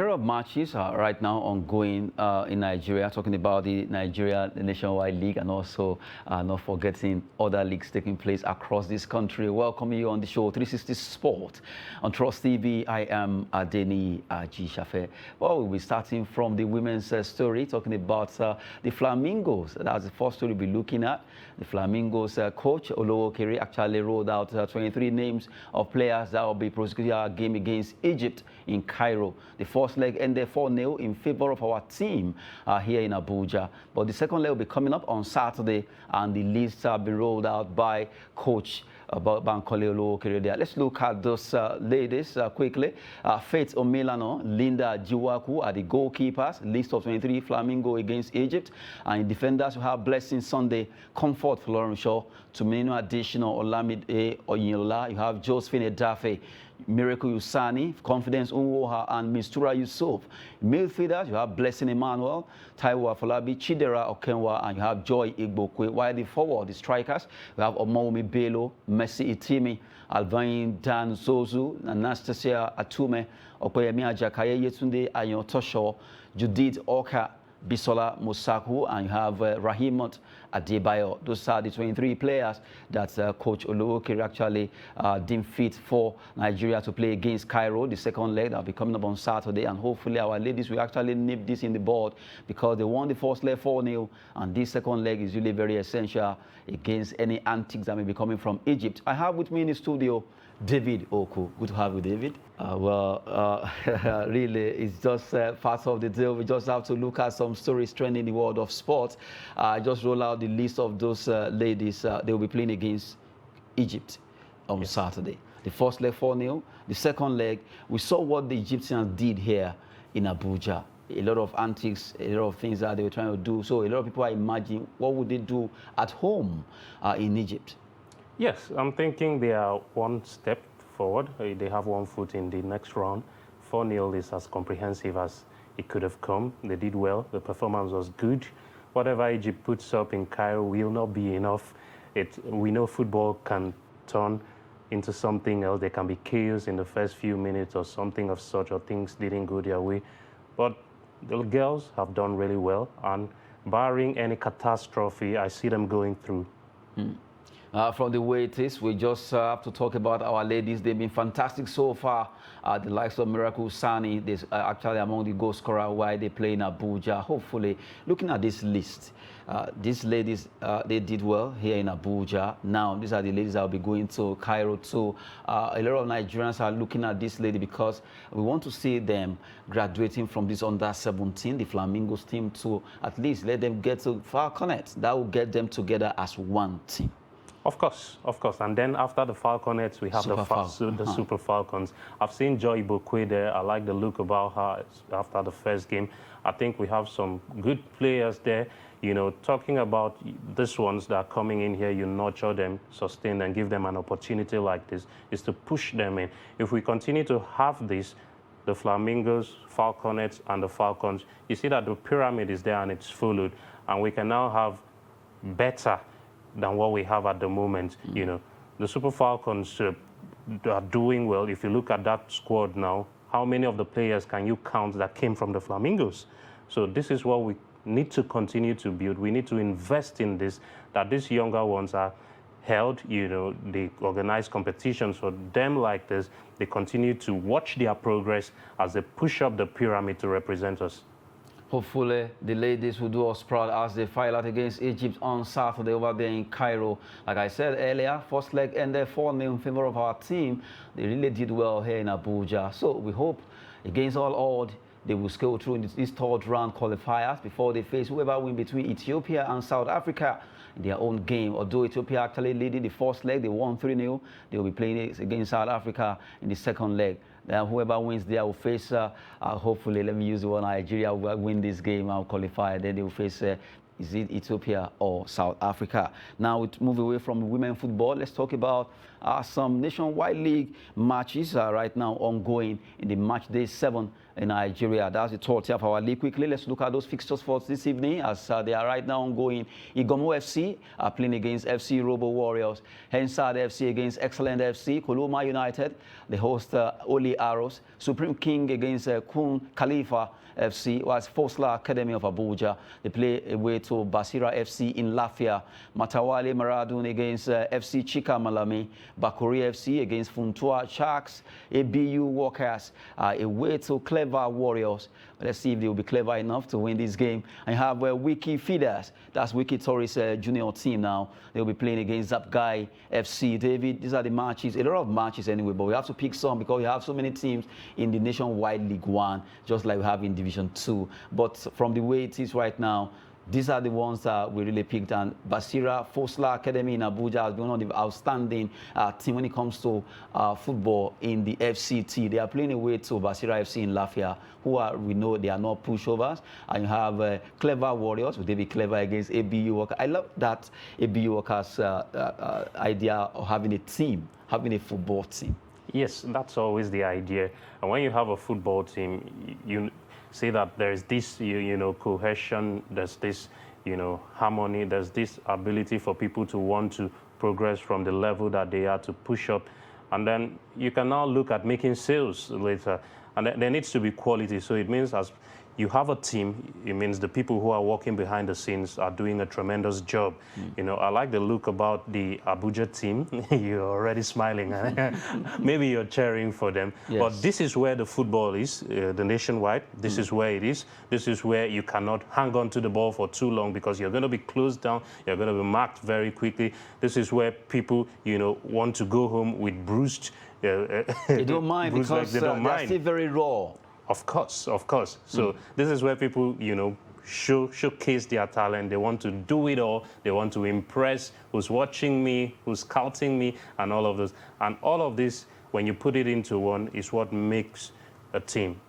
lot of matches are right now ongoing in Nigeria, talking about the Nigeria Nationwide League and also not forgetting other leagues taking place across this country. Welcoming you on the show, 360 Sport. On Trust TV, I am Adeni Ajishafe. Well, we'll be starting from the women's story, talking about the Flamingos. That's the first story we'll be looking at. The Flamingos coach, Olowokere, actually rolled out 23 names of players that will be prosecuting our game against Egypt in Cairo. The first leg ended 4-0 in favor of our team here in Abuja. But the second leg will be coming up on Saturday, and the list will be rolled out by Coach Bankole Olowokere there. Let's look at those ladies quickly. Faith Omilano, Linda Jiwaku are the goalkeepers. List of 23 Flamingo against Egypt. And in defenders, we have Blessing Sunday, Comfort Florenshaw, Tumino Additional, Olamide Oyinlola. You have Josephine Edafe, Miracle Usani, Confidence Unwoha, and Mistura Yusuf. Midfielders, you have Blessing Emmanuel, Taiwo Afolabi, Chidera Okenwa, and you have Joy Igbokwe. While the forward, the strikers, we have Omomi Bello, Messi Itimi, Alvin Dan Zozu, Anastasia Atume, Okoyemi Ajakaye Yetunde, Ayon Tosho, Judith Oka, Bisola Musaku, and you have Rahimot Adebayo. Those are the 23 players that Coach Olowokere actually deemed fit for Nigeria to play against Cairo. The second leg that will be coming up on Saturday, and hopefully our ladies will actually nip this in the bud, because they won the first leg 4-0, and this second leg is really very essential against any antics that may be coming from Egypt. I have with me in the studio David Oku. Good to have you, David. Really, it's just part of the deal. We just have to look at some stories trending in the world of sports. Just roll out the list of those ladies. They will be playing against Egypt on Saturday. The first leg 4-0. The second leg, we saw what the Egyptians did here in Abuja. A lot of antics, a lot of things that they were trying to do. So a lot of people are imagining what would they do at home in Egypt. Yes, I'm thinking they are one step forward. They have one foot in the next round. 4-0 is as comprehensive as it could have come. They did well. The performance was good. Whatever Egypt puts up in Cairo will not be enough. We know football can turn into something else. There can be chaos in the first few minutes or something of such, or things didn't go their way. But the girls have done really well, and barring any catastrophe, I see them going through. From the way it is, we just have to talk about our ladies. They've been fantastic so far. The likes of Miracle Sani, they're actually among the goal scorers while they play in Abuja. Hopefully, looking at this list, these ladies, they did well here in Abuja. Now, these are the ladies that will be going to Cairo too. A lot of Nigerians are looking at this lady because we want to see them graduating from this under-17, the Flamingos team, to at least let them get to Falconets. That will get them together as one team. Of course. And then after the Falconets, we have the Super Falcons. I've seen Joy Ibokwe there. I like the look about her after the first game. I think we have some good players there. You know, talking about these ones that are coming in here, you nurture them, sustain them, give them an opportunity like this, is to push them in. If we continue to have this, the Flamingos, Falconets, and the Falcons, you see that the pyramid is there and it's followed. And we can now have better than what we have at the moment. You know, the Super Falcons are doing well. If you look at that squad now, how many of the players can you count that came from the Flamingos? So this is what we need to continue to build. We need to invest in this, that these younger ones are held, you know, they organize competitions for them like this. They continue to watch their progress as they push up the pyramid to represent us. Hopefully, the ladies will do us proud as they fight out against Egypt on Saturday over there in Cairo. Like I said earlier, first leg ended 4-0 in favor of our team. They really did well here in Abuja. So we hope, against all odds, they will scale through in this third round qualifiers before they face whoever win between Ethiopia and South Africa in their own game. Although Ethiopia actually leading the first leg, they won 3-0. They will be playing against South Africa in the second leg. Whoever wins there will face, hopefully, let me use the one, Nigeria will win this game and qualify. Then they will face, is it Ethiopia or South Africa? Now, we move away from women football. Let's talk about some Nationwide League matches right now ongoing in the match day 7 in Nigeria. That's the third tier of our league. Quickly, let's look at those fixtures for this evening as they are right now ongoing. Igomo FC are playing against FC Europa Warriors. Hensad FC against Excellent FC. Koloma United, they host Oli Arrows. Supreme King against Kun Khalifa FC, was Fosla Academy of Abuja. They play away to Basira FC in Lafia. Matawale Maradun against FC Chika Malami. Bakuri FC against Funtua Sharks. ABU Workers away to Clever Warriors. Let's see if they will be clever enough to win this game. And you have Wiki Feeders. That's Wiki Torres junior team now. They'll be playing against Zapgai FC. David, these are the matches. A lot of matches anyway, but we have to pick some because we have so many teams in the Nationwide League 1, just like we have in Division 2. But from the way it is right now, these are the ones that we really picked. And Basira Fosla Academy in Abuja has been one of the outstanding team when it comes to football in the FCT. They are playing away to Basira FC in Lafia, who are, we know they are not pushovers. And you have Clever Warriors, would they be clever against ABU Workers? I love that ABU Workers idea of having a team, having a football team. Yes, that's always the idea. And when you have a football team, you see that there's this, you know, cohesion, there's this, you know, harmony, there's this ability for people to want to progress from the level that they are to push up. And then you can now look at making sales later. And there needs to be quality. So it means as you have a team, it means the people who are working behind the scenes are doing a tremendous job. You know, I like the look about the Abuja team. You're already smiling. Maybe you're cheering for them. Yes. But this is where the football is, the Nationwide. This is where it is. This is where you cannot hang on to the ball for too long because you're going to be closed down. You're going to be marked very quickly. This is where people, you know, want to go home with bruised. They don't mind because they're still very raw. Of course, of course. So this is where people, you know, showcase their talent. They want to do it all. They want to impress who's watching me, who's scouting me, and all of this. And all of this, when you put it into one, is what makes a team.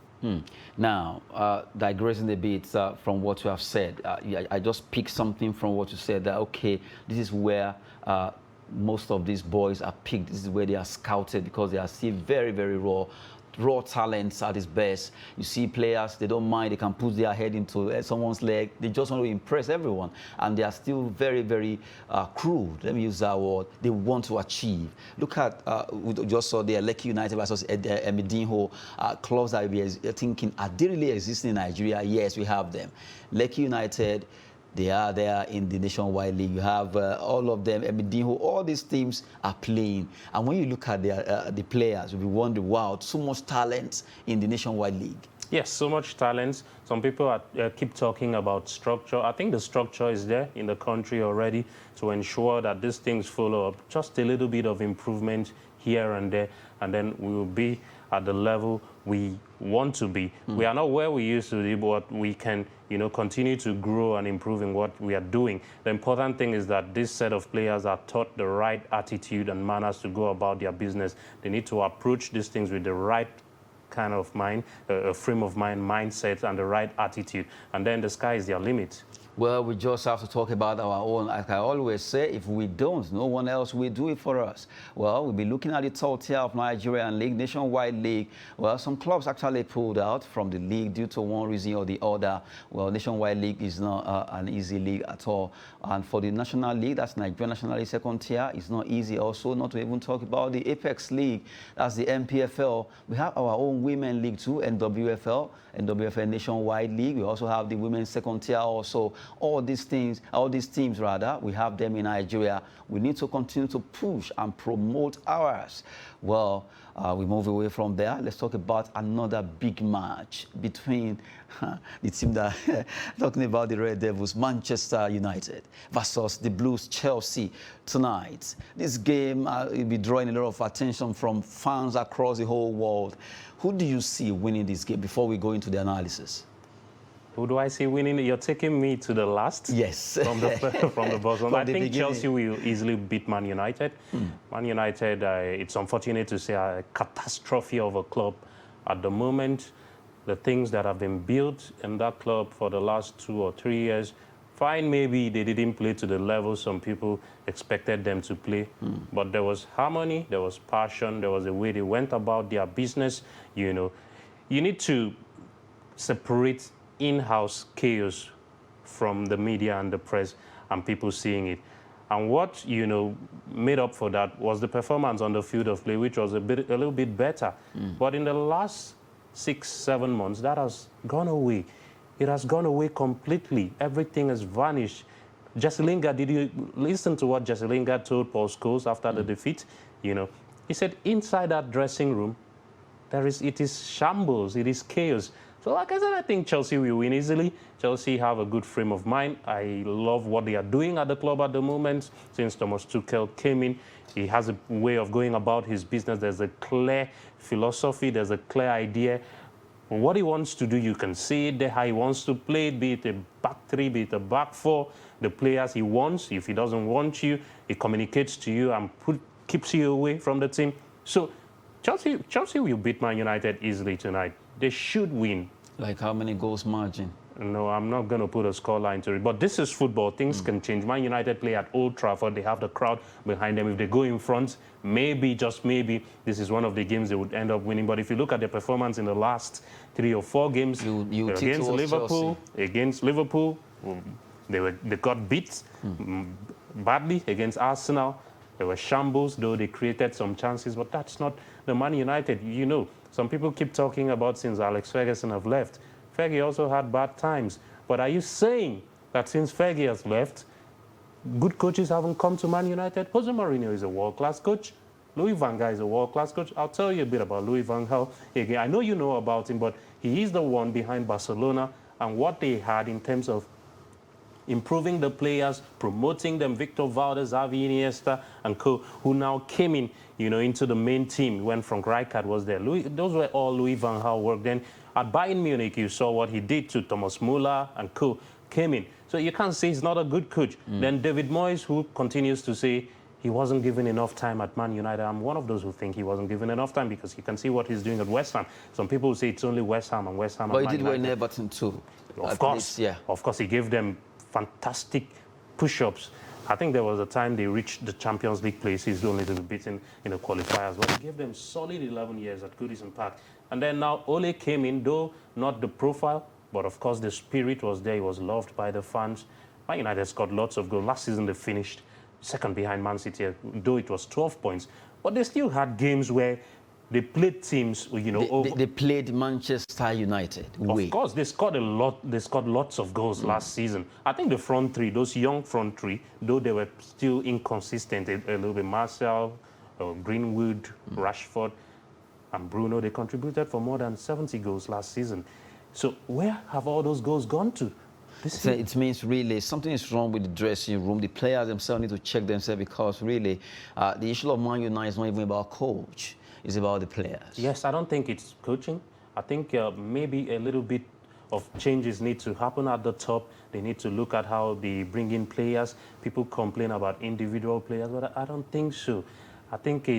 Now, digressing a bit from what you have said, I just picked something from what you said that, okay, this is where most of these boys are picked. This is where they are scouted because they are still very, very raw talents at its best. You see players, they don't mind, they can put their head into someone's leg. They just want to impress everyone. And they are still very, very crude. Let me use that word. They want to achieve. Look at, we just saw there, Lekki United versus Emidinho. Clubs that we are thinking, are they really existing in Nigeria? Yes, we have them. Lekki United, they are there in the Nationwide League. You have all of them, Emidinho, all these teams are playing. And when you look at the players, you'll be wondering, wow, so much talent in the Nationwide League. Yes, so much talent. Some people keep talking about structure. I think the structure is there in the country already to ensure that these things follow up. Just a little bit of improvement here and there, and then we will be at the level we want to be. We are not where we used to be, but we can, you know, continue to grow and improve in what we are doing. The important thing is that this set of players are taught the right attitude and manners to go about their business. They need to approach these things with the right kind of mind, frame of mind, mindset, and the right attitude. And then the sky is their limit. Well, we just have to talk about our own. Like I always say, if we don't, no one else will do it for us. Well, we'll be looking at the third tier of Nigerian League, Nationwide League. Well, some clubs actually pulled out from the league due to one reason or the other. Well, Nationwide League is not an easy league at all. And for the National League, that's Nigerian National League second tier, it's not easy also, not to even talk about the Apex League, that's the MPFL. We have our own Women League too, NWFL Nationwide League. We also have the Women's second tier also. All these teams, we have them in Nigeria. We need to continue to push and promote ours. Well, we move away from there. Let's talk about another big match between the team that, talking about the Red Devils, Manchester United versus the Blues, Chelsea, tonight. This game will be drawing a lot of attention from fans across the whole world. Who do you see winning this game before we go into the analysis? Who do I see winning? You're taking me to the last? Yes. From the bottom. I think beginning. Chelsea will easily beat Man United. Man United, it's unfortunate to say, a catastrophe of a club at the moment. The things that have been built in that club for the last 2 or 3 years, fine, maybe they didn't play to the level some people expected them to play. But there was harmony, there was passion, there was a way they went about their business. You know, you need to separate in-house chaos from the media and the press and people seeing it. And what, made up for that was the performance on the field of play, which was a little bit better. But in the last 6-7 months, that has gone away. It has gone away completely. Everything has vanished. Jesse Lingard, did you listen to what Jesse Lingard told Paul Scholes after the defeat? He said, inside that dressing room, it is shambles, it is chaos. So like I said, I think Chelsea will win easily. Chelsea have a good frame of mind. I love what they are doing at the club at the moment. Since Thomas Tuchel came in, he has a way of going about his business. There's a clear philosophy, there's a clear idea. What he wants to do, you can see it there, how he wants to play it, be it a back three, be it a back four. The players he wants, if he doesn't want you, he communicates to you and keeps you away from the team. So Chelsea will beat Man United easily tonight. They should win. Like how many goals margin? No, I'm not going to put a scoreline to it. But this is football. Things can change. Man United play at Old Trafford. They have the crowd behind them. If they go in front, maybe, just maybe, this is one of the games they would end up winning. But if you look at their performance in the last 3 or 4 games, against Liverpool, they got beat badly against Arsenal. They were shambles, though they created some chances. But that's not the Man United. Some people keep talking about since Alex Ferguson have left. Fergie also had bad times. But are you saying that since Fergie has left, good coaches haven't come to Man United? Jose Mourinho is a world-class coach. Louis van Gaal is a world-class coach. I'll tell you a bit about Louis van Gaal. Again, I know you know about him, but he is the one behind Barcelona and what they had in terms of improving the players, promoting them. Victor Valdes, Xavi Iniesta, and co, who now came in, into the main team. Went from Rijkaard was there. Those were all Louis van Gaal work. Then at Bayern Munich, you saw what he did to Thomas Müller and co, came in. So you can't say he's not a good coach. Then David Moyes, who continues to say he wasn't given enough time at Man United. I'm one of those who think he wasn't given enough time because you can see what he's doing at West Ham. Some people say it's only West Ham and West Ham. But he did well in Everton too. Of course, yeah. Of course, he gave them fantastic push-ups. I think there was a time they reached the Champions League places only to be beaten in the qualifiers. But he gave them solid 11 years at Goodison Park. And then now Ole came in, though not the profile, but of course the spirit was there. He was loved by the fans. Man United scored lots of goals. Last season they finished second behind Man City, though it was 12 points. But they still had games where they played teams, They played Manchester United. Of course, they scored a lot. They scored lots of goals last season. I think the front three, those young front three, though they were still inconsistent a little bit. Martial, Greenwood, Rashford, and Bruno, they contributed for more than 70 goals last season. So where have all those goals gone to? So it means really something is wrong with the dressing room. The players themselves need to check themselves because really the issue of Man United is not even about coach. It's about the players. Yes, I don't think it's coaching. I think maybe a little bit of changes need to happen at the top. They need to look at how they bring in players. People complain about individual players, but I don't think so. I think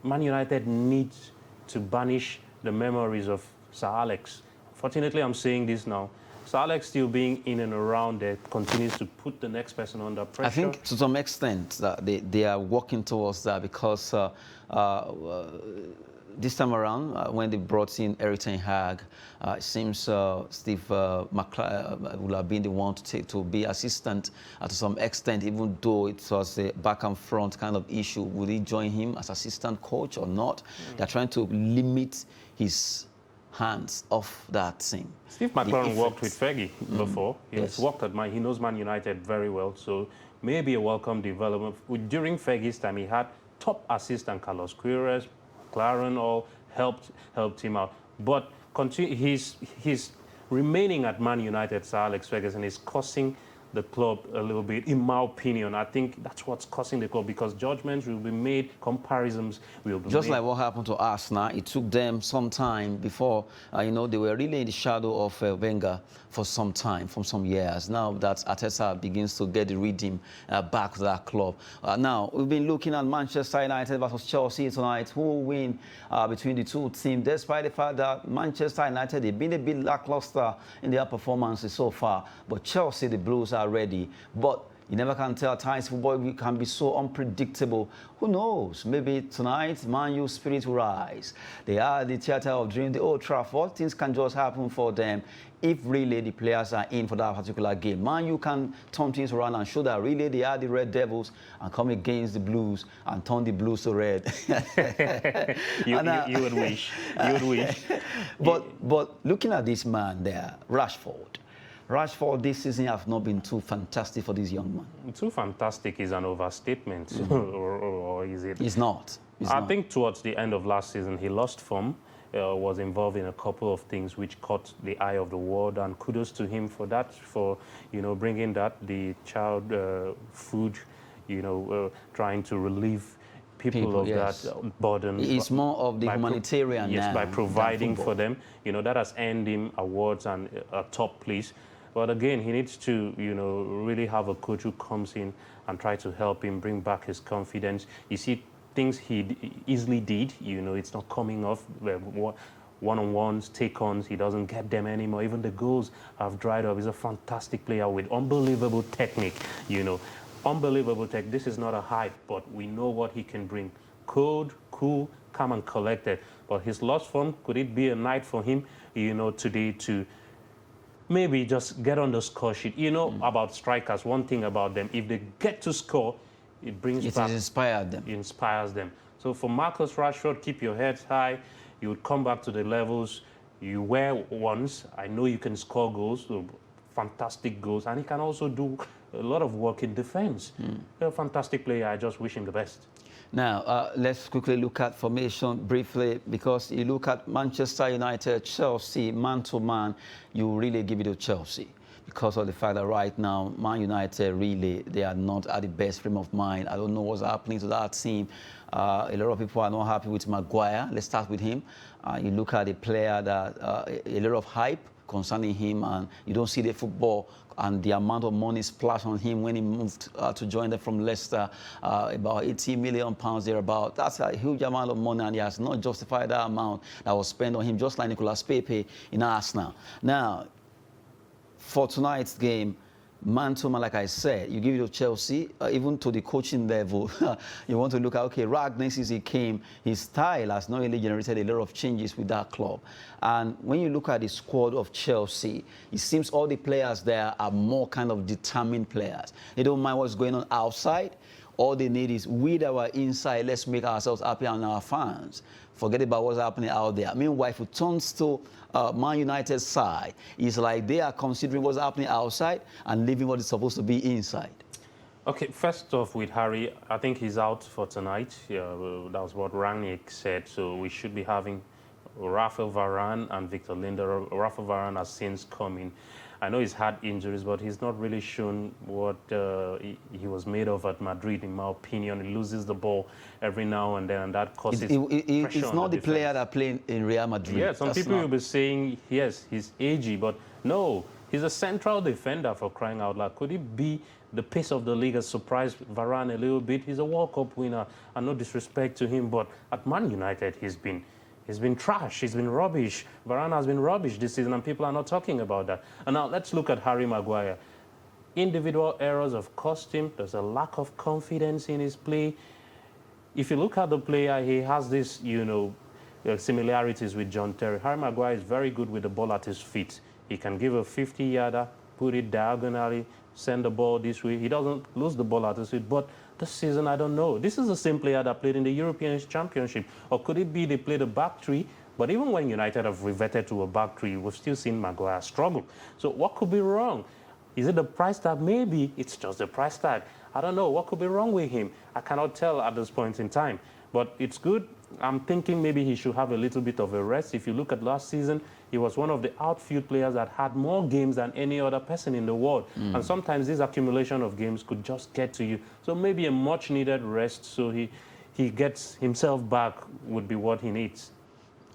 Man United needs to banish the memories of Sir Alex. Fortunately, I'm saying this now. Sir Alex still being in and around there continues to put the next person under pressure. I think to some extent that they are working towards that because this time around, when they brought in Erik ten Hag, it seems Steve McClaren will have been the one to be assistant to some extent, even though it was a back and front kind of issue. Will he join him as assistant coach or not? They're trying to limit his hands off that thing. Steve McClaren worked with Fergie before. He has worked at he knows Man United very well, so maybe a welcome development. During Fergie's time, he had top assistant Carlos Queiroz, McClaren all helped him out. But he's remaining at Man United, Sir Alex Ferguson, is costing the club a little bit, in my opinion. I think that's what's costing the club because judgments will be made, comparisons will be made. Just like what happened to Arsenal, it took them some time before, they were really in the shadow of Wenger for some time, from some years. Now that Arteta begins to get the rhythm back to that club. Now, we've been looking at Manchester United versus Chelsea tonight. Who will win between the two teams, despite the fact that Manchester United, they've been a bit lackluster in their performances so far. But Chelsea, the Blues, are ready. But You never can tell. At times, football can be so unpredictable. Who knows? Maybe tonight, Man U spirit will rise. They are the theatre of dreams, the Old Trafford. Things can just happen for them if really the players are in for that particular game. Man U can turn things around and show that really they are the Red Devils and come against the Blues and turn the Blues to red. you would wish. You would wish. But looking at this man there, Rashford this season have not been too fantastic for this young man. Too fantastic is an overstatement, or is it? It's not. I think towards the end of last season, he lost form. Was involved in a couple of things which caught the eye of the world, and kudos to him for that, for bringing that, the child food, trying to relieve people of yes. that burden. It's more of the humanitarian yes, by providing for them. That has earned him awards and a top place. But again, he needs to really have a coach who comes in and try to help him bring back his confidence. You see, things he easily did, it's not coming off. One-on-ones, take-ons, he doesn't get them anymore. Even the goals have dried up. He's a fantastic player with unbelievable technique, Unbelievable tech. This is not a hype, but we know what he can bring. Cold, cool, calm and collected. But his lost form, could it be a night for him, today to maybe just get on the score sheet? About strikers, one thing about them, if they get to score, it inspires them. So for Marcus Rashford, keep your heads high. You would come back to the levels you were once. I know you can score goals, so fantastic goals, and he can also do a lot of work in defense. A fantastic player. I just wish him the best. Now, let's quickly look at formation briefly, because you look at Manchester United, Chelsea, man-to-man, you really give it to Chelsea, because of the fact that right now, Man United, really, they are not at the best frame of mind. I don't know what's happening to that team. A lot of people are not happy with Maguire. Let's start with him. You look at the player that a lot of hype concerning him, and you don't see the football and the amount of money splashed on him when he moved to join them from Leicester, about £80 million thereabout. That's a huge amount of money, and he has not justified that amount that was spent on him, just like Nicolas Pepe in Arsenal. Now, for tonight's game, man-to-man, like I said, you give it to Chelsea, even to the coaching level. You want to look at, okay, Ragnick, since he came, his style has not really generated a lot of changes with that club. And when you look at the squad of Chelsea, it seems all the players there are more kind of determined players. They don't mind what's going on outside. All they need is, with our inside, let's make ourselves happy and our fans. Forget about what's happening out there. Meanwhile, if it turns to Man United's side, it's like they are considering what's happening outside and leaving what is supposed to be inside. Okay, first off with Harry, I think he's out for tonight. That was what Rangnick said. So we should be having Rafael Varane and Victor Lindelof. Rafael Varane has since come in. I know he's had injuries, but he's not really shown what he was made of at Madrid, in my opinion. He loses the ball every now and then, and that causes pressure it's not the player that played in Real Madrid. Yeah, some people will be saying, yes, he's agey, but no, he's a central defender, for crying out loud. Could it be the pace of the league has surprised Varane a little bit? He's a World Cup winner, and no disrespect to him, but at Man United, he's been trash. He's been rubbish. Varane has been rubbish this season, and people are not talking about that. And now let's look at Harry Maguire. Individual errors have cost him. There's a lack of confidence in his play. If you look at the player, he has this, similarities with John Terry. Harry Maguire is very good with the ball at his feet. He can give a 50-yarder, put it diagonally, send the ball this way. He doesn't lose the ball at his feet, but this season, I don't know. This is the same player that played in the European Championship. Or could it be they played a back three? But even when United have reverted to a back three, we've still seen Maguire struggle. So what could be wrong? Is it the price tag? Maybe it's just the price tag. I don't know. What could be wrong with him? I cannot tell at this point in time. But it's good. I'm thinking maybe he should have a little bit of a rest. If you look at last season, he was one of the outfield players that had more games than any other person in the world. And sometimes this accumulation of games could just get to you. So maybe a much-needed rest so he gets himself back would be what he needs.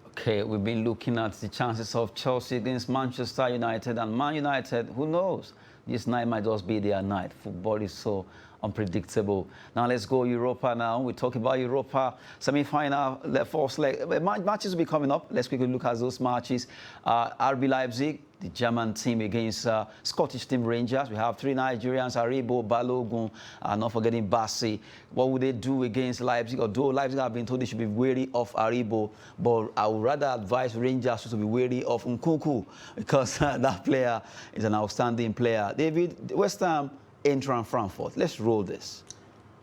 Okay, we've been looking at the chances of Chelsea against Manchester United, and Man United, who knows? This night might just be their night. Football is so unpredictable. Now let's go Europa now. We're talking about Europa semi-final, the first leg. Matches will be coming up. Let's quickly look at those matches. RB Leipzig, the German team against Scottish team Rangers. We have 3 Nigerians, Aribo, Balogun, not forgetting Bassi. What would they do against Leipzig? Although Leipzig have been told they should be wary of Aribo, but I would rather advise Rangers to be wary of Nkunku because that player is an outstanding player. David, West Ham, Eintracht Frankfurt. Let's roll this.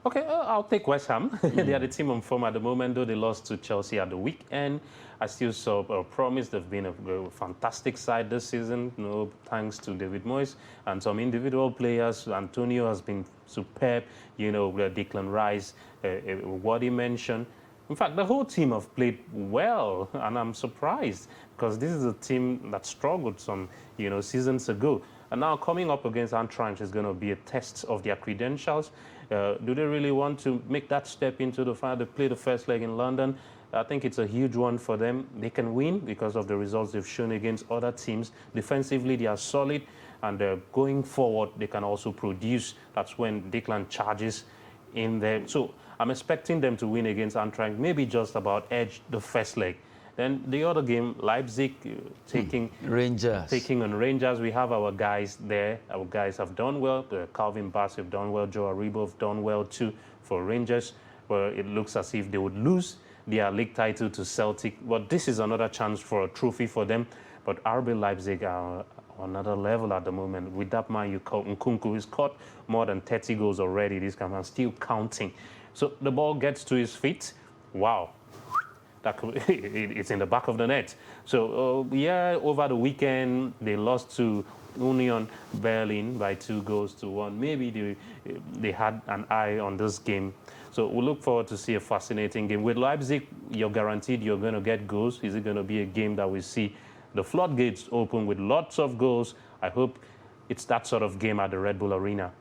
Okay, I'll take West Ham. They are the team on form at the moment, though they lost to Chelsea at the weekend. I still saw a promise. They've been a fantastic side this season, thanks to David Moyes and some individual players. Antonio has been superb, Declan Rice, what he mentioned. In fact, the whole team have played well, and I'm surprised because this is a team that struggled some, seasons ago. And now coming up against Eintracht is going to be a test of their credentials. Do they really want to make that step into the final? They play the first leg in London. I think it's a huge one for them. They can win because of the results they've shown against other teams. Defensively, they are solid, and going forward, they can also produce. That's when Declan charges in there. So I'm expecting them to win against Eintracht, maybe just about edge the first leg. Then the other game, Leipzig taking on Rangers. We have our guys there. Our guys have done well. Calvin Bass have done well. Joe Aribo have done well too for Rangers. Well, it looks as if they would lose their league title to Celtic. But this is another chance for a trophy for them. But RB Leipzig are on another level at the moment. With that man you call Nkunku, he's caught more than 30 goals already this game and still counting. So the ball gets to his feet. Wow. It's in the back of the net. So, over the weekend, they lost to Union Berlin by 2-1. Maybe they had an eye on this game. So we look forward to see a fascinating game. With Leipzig, you're guaranteed you're going to get goals. Is it going to be a game that we see the floodgates open with lots of goals? I hope it's that sort of game at the Red Bull Arena.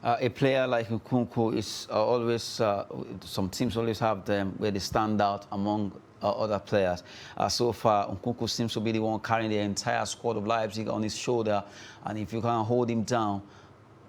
A player like Nkunku is always, some teams always have them where they stand out among other players. So far, Nkunku seems to be the one carrying the entire squad of Leipzig on his shoulder. And if you can hold him down,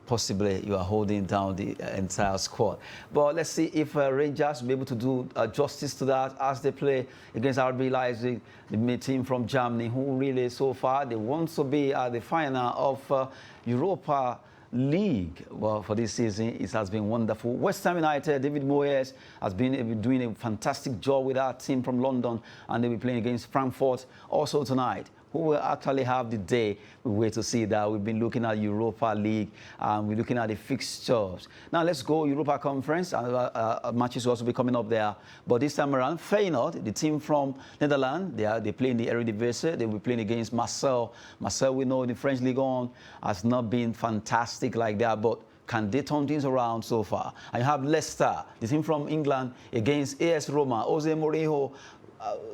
possibly you are holding down the entire squad. But let's see if Rangers will be able to do justice to that as they play against RB Leipzig, the team from Germany, who really so far they want to be at the final of Europa League. Well, for this season, it has been wonderful. West Ham United, David Moyes has been doing a fantastic job with our team from London, and they'll be playing against Frankfurt also tonight. Who will actually have the day? We wait to see that. We've been looking at Europa League, and we're looking at the fixtures. Now let's go Europa Conference, and matches will also be coming up there. But this time around, Feyenoord, the team from Netherlands, they play in the Eredivisie. They will be playing against Marseille. Marseille, we know the French Ligue 1 has not been fantastic like that, but can they turn things around so far? And you have Leicester, the team from England, against AS Roma. Jose Mourinho.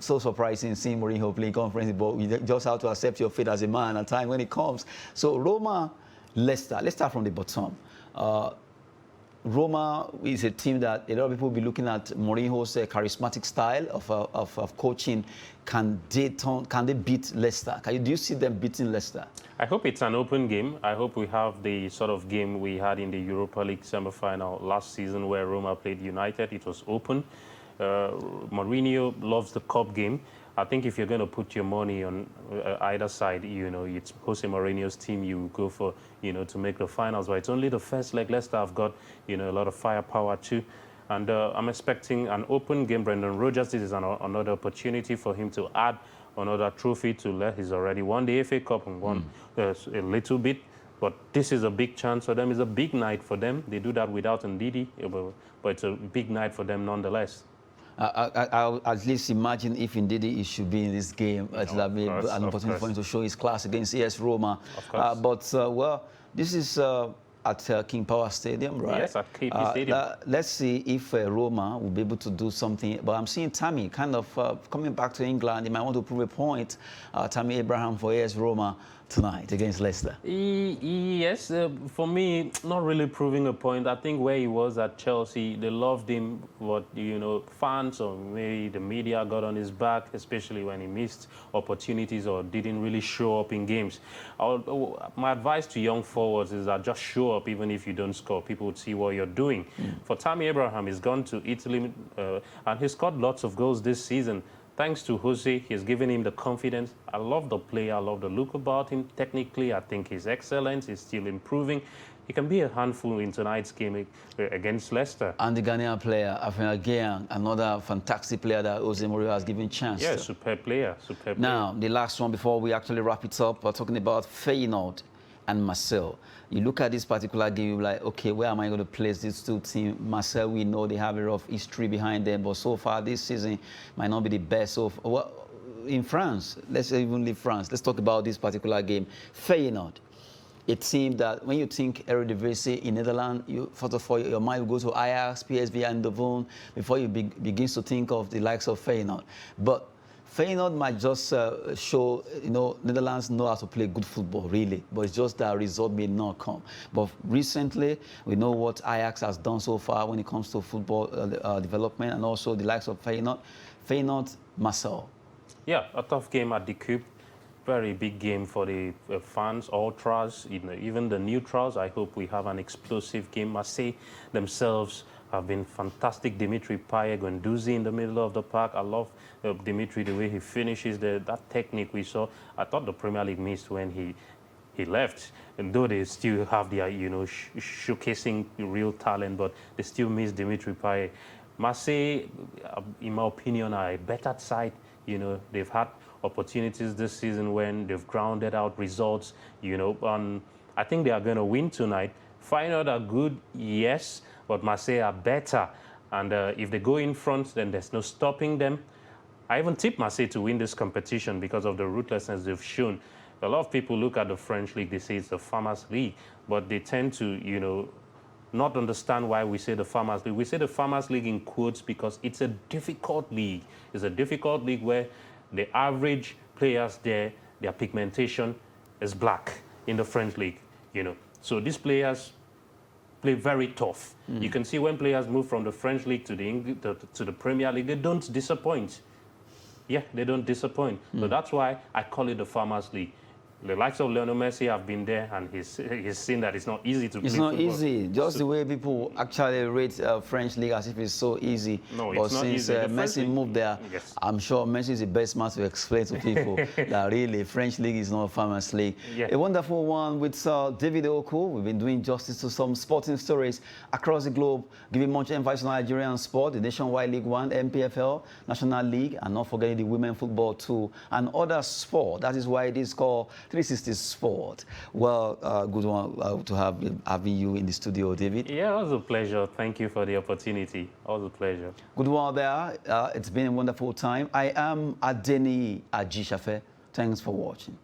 So surprising seeing Mourinho playing conference, but you just have to accept your fate as a man at time when it comes. So Roma, Leicester. Let's start from the bottom. Roma is a team that a lot of people will be looking at Mourinho's charismatic style of coaching. Can they beat Leicester? Do you see them beating Leicester? I hope it's an open game. I hope we have the sort of game we had in the Europa League semi-final last season where Roma played United. It was open. Mourinho loves the cup game. I think if you're going to put your money on either side, it's Jose Mourinho's team you go for, to make the finals. But it's only the first leg. Leicester have got, a lot of firepower too. And I'm expecting an open game. Brendan Rodgers, this is another opportunity for him to add another trophy to he's already won the FA Cup and won a little bit. But this is a big chance for them. It's a big night for them. They do that without Ndidi, but it's a big night for them nonetheless. I'll at least imagine if indeed he should be in this game, it will be an opportunity for him to show his class against AS Roma. Well, this is at King Power Stadium, right? Yes, at KP Stadium. Let's see if Roma will be able to do something. But I'm seeing Tammy kind of coming back to England. He might want to prove a point. Tammy Abraham for AS Roma. tonight against Leicester? Yes, for me, not really proving a point. I think where he was at Chelsea, they loved him, but, you know, fans or maybe the media got on his back, especially when he missed opportunities or didn't really show up in games. My advice to young forwards is that just show up even if you don't score. People would see what you're doing. For Tammy Abraham, he's gone to Italy and he scored lots of goals this season. Thanks to Jose, he's given him the confidence. I love the player. I love the look about him. Technically, I think he's excellent. He's still improving. He can be a handful in tonight's game against Leicester. And the Ghanaian player, Afena Gyan, another fantastic player that Jose Mourinho has given chance Yeah, to. superb player. Superb Now, player. the last one before we actually wrap it up, we're talking about Feyenoord and Marseille. You look at this particular game, you're like, okay, where am I going to place these two teams? Marseille, we know they have a rough history behind them, but so far this season might not be the best. So, well, in France, let's even leave France. Let's talk about this particular game. Feyenoord, a team that when you think Eredivisie in Netherlands, first of all, your mind will go to Ajax, PSV, and Eindhoven before you begin to think of the likes of Feyenoord. But Feyenoord might just show, you know, Netherlands know how to play good football, really, but it's just that result may not come. But recently, we know what Ajax has done so far when it comes to football development, and also the likes of Feyenoord, Marseille. Yeah, a tough game at the Coupe. Very big game for the fans, ultras, even the neutrals. I hope we have an explosive game. Marseille themselves have been fantastic. Dimitri Payet, Guendouzi in the middle of the park. I love Dimitri, the way he finishes, that technique we saw. I thought the Premier League missed when he left. And though they still have their, you know, showcasing real talent, but they still miss Dimitri Payet. Marseille, in my opinion, are a better side. You know, they've had opportunities this season when they've grounded out results, you know, and I think they are going to win tonight. Feyenoord are good, yes, but Marseille are better. And if they go in front, then there's no stopping them. I even tip Marseille to win this competition because of the ruthlessness they've shown. A lot of people look at the French league, they say it's the Farmers League, but they tend to, you know, not understand why we say the Farmers League. We say the Farmers League in quotes because it's a difficult league. It's a difficult league where the average players there, their pigmentation is black in the French league, you know. So these players play very tough. You can see when players move from the French league to the Premier League, they don't disappoint. Yeah, they don't disappoint. So that's why I call it the Farmers League. The likes of Lionel Messi have been there, and he's seen that it's not easy to play football. It's not easy. Just the way people actually rate French league as if it's so easy. No, but it's not since easy. Messi moved there, yes. I'm sure Messi is the best man to explain to people that really French league is not a Farmers League. Yeah. A wonderful one with David Oku. We've been doing justice to some sporting stories across the globe, giving much emphasis on Nigerian sport, the Nationwide League One, MPFL, National League, and not forgetting the women football too, and other sport. That is why it is called 360 Sport. Well, good one to having you in the studio, David. Yeah, it was a pleasure. Thank you for the opportunity. It was a pleasure. Good one there. It's been a wonderful time. I am Adeni Ajishafe. Thanks for watching.